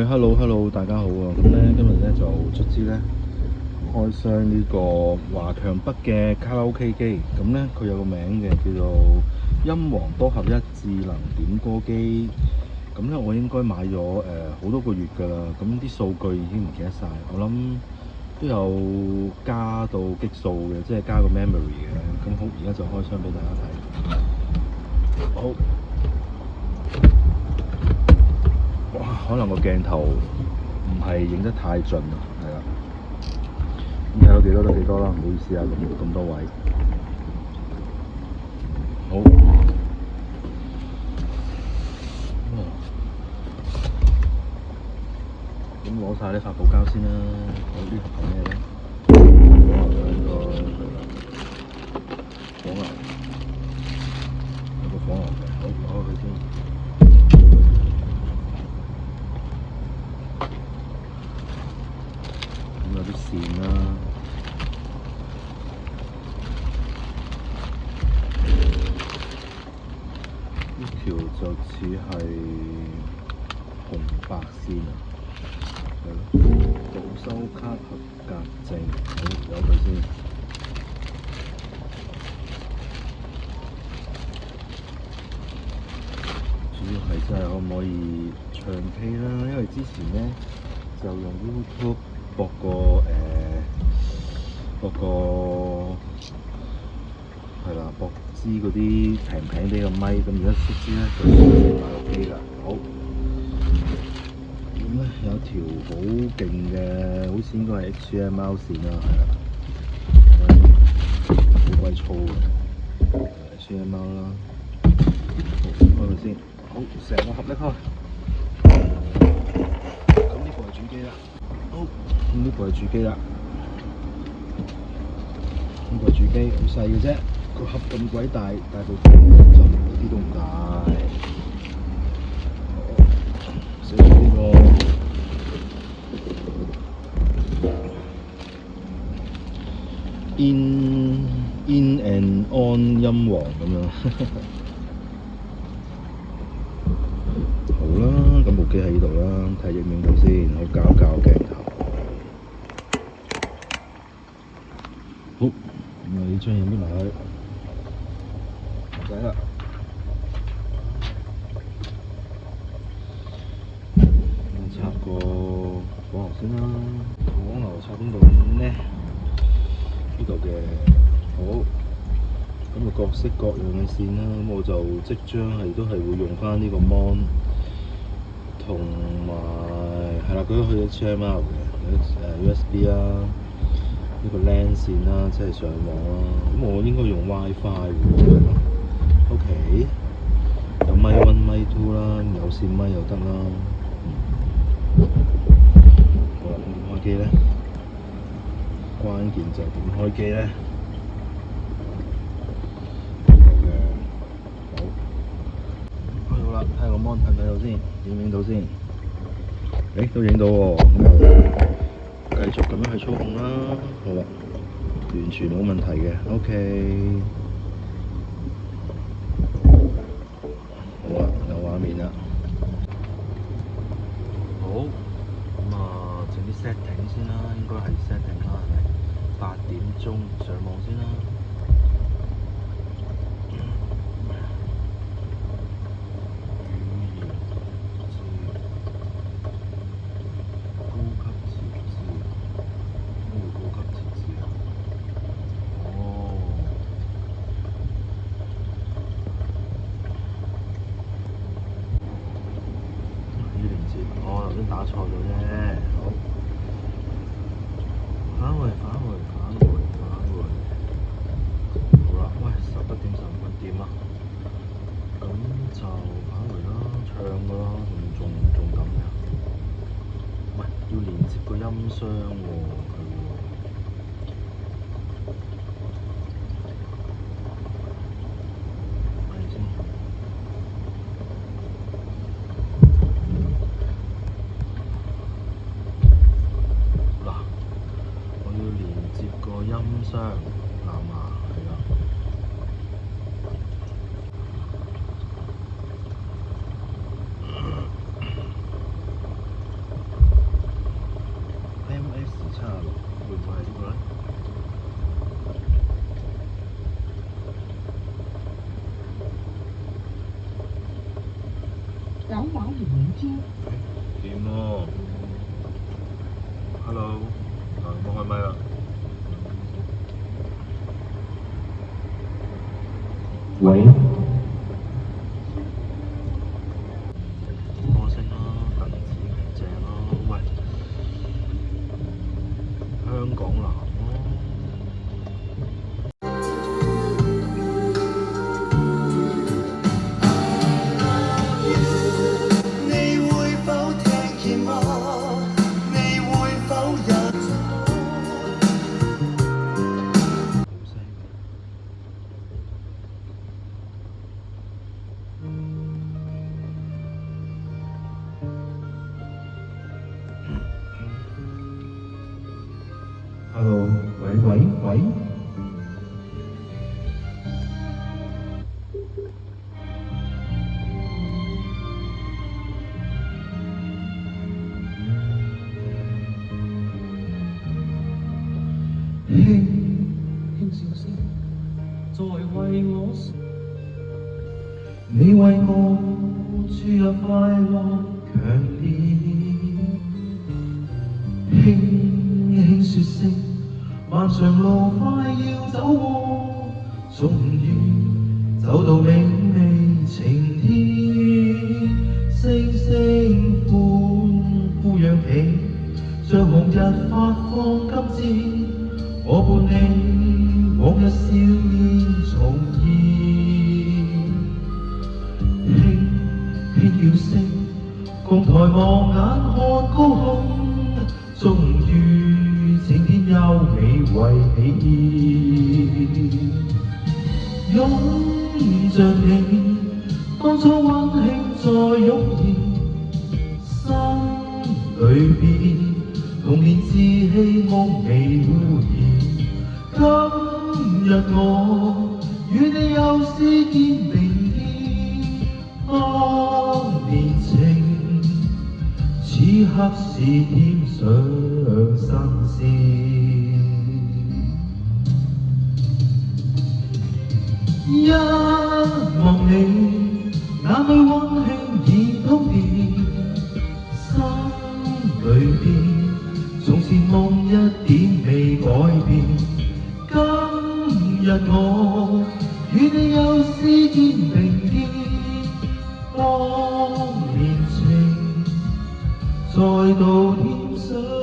喂，hello，大家好啊！咁咧今日咧就卒之咧開箱呢個華強北嘅卡拉 OK 機。咁咧佢有個名嘅叫做音王多合一智能點歌機。咁咧我應該買咗好多個月㗎啦。咁啲數據已經唔記得晒，我諗都有加到激數嘅，即係加個 memory 嘅。咁好，而家就開箱俾大家睇。好。哇！可能個鏡頭唔係影得太盡啊，係啦。咁睇到幾多得幾多啦，唔好意思啊，咁多位。好。咁攞晒啲發泡膠先啦。好，呢盒係咩咧？火牛應該係啦。火牛有個火牛嘅，好攞開佢先。有啲線啦，呢條就似係紅白線啊，係咯，保修卡合格證，好有佢先。主要係真係可唔可以長 K 啦？因為之前咧就用 YouTube。駁係啦，駁支嗰啲平啲嘅咪，咁而家卒之咧就買個機啦。好，咁咧有一條好勁嘅，好似應該係 HDMI 線啦，係啦，好鬼粗嘅 HDMI 啦。好，開佢先。好，成個盒拎開。咁呢部係主機啦。好，咁呢部係主機啦。呢部係主機，好細嘅啫，個盒咁鬼大，大部分就一啲都唔大。寫住呢個In and On 音王咁樣。好啦，咁部機喺呢度啦，睇影唔影到先，好搞鏡頭。好，咁啊呢張嘢搣埋去，唔使啦。插個火牛先啦，火牛插邊度呢？呢度嘅。好，咁啊各式各樣嘅線啦，咁我就即將都係會用翻呢個 mon， 同埋係啦，佢去咗 HDMI 嘅，USB 啦。呢個 LAN 線啦，即係上網啦。咁我應該用 WiFi 喎。OK， 有咪 1、咪2啦，有線咪又得啦。好啦，點開機咧？關鍵就係點開機咧？好，開好啦，睇下個 mon 睇唔睇到先，影唔影到先？都影到喎，咁又繼續咁樣去操控啦。好啦，完全冇問題嘅。OK， 好啦，有畫面啦。好，咁啊，整啲 setting 先啦，應該係 setting 啦，係咪？8點鐘上網先啦。我頭先打錯咗啫，好，返回，好啦，喂，11:15掂啦，咁就返回啦，唱㗎啦，仲咁嘅，喂，要連接個音箱喎，係喎。音箱藍牙係啦，差咯，會唔會係呢個咧？改打語言鍵。掂喎，Hello，冇開咪啦。喂，歌聲啦，鄧紫棋正咯，喂，香港男咯。你會否聽見嗎？你會否也好聲。Hello，喂，輕輕笑聲，在為我說，你為我注入快樂強烈，輕輕說聲，漫長路快要走過，終於走到明媚晴天，星星歡呼揚起，像紅日發放金箭，我伴你往日笑面重現，輕輕叫聲，共抬望眼看高空，終於晴天優美為喜悅，擁着你，當初溫馨再湧現，心裏邊童年稚氣夢未污染。今日我與你又試見明天，當年情此刻是添上新鮮。一望你，眼裏溫馨已通電，心裏邊從前夢一點未改變。今日我與你又試見明天，當年情再度添上。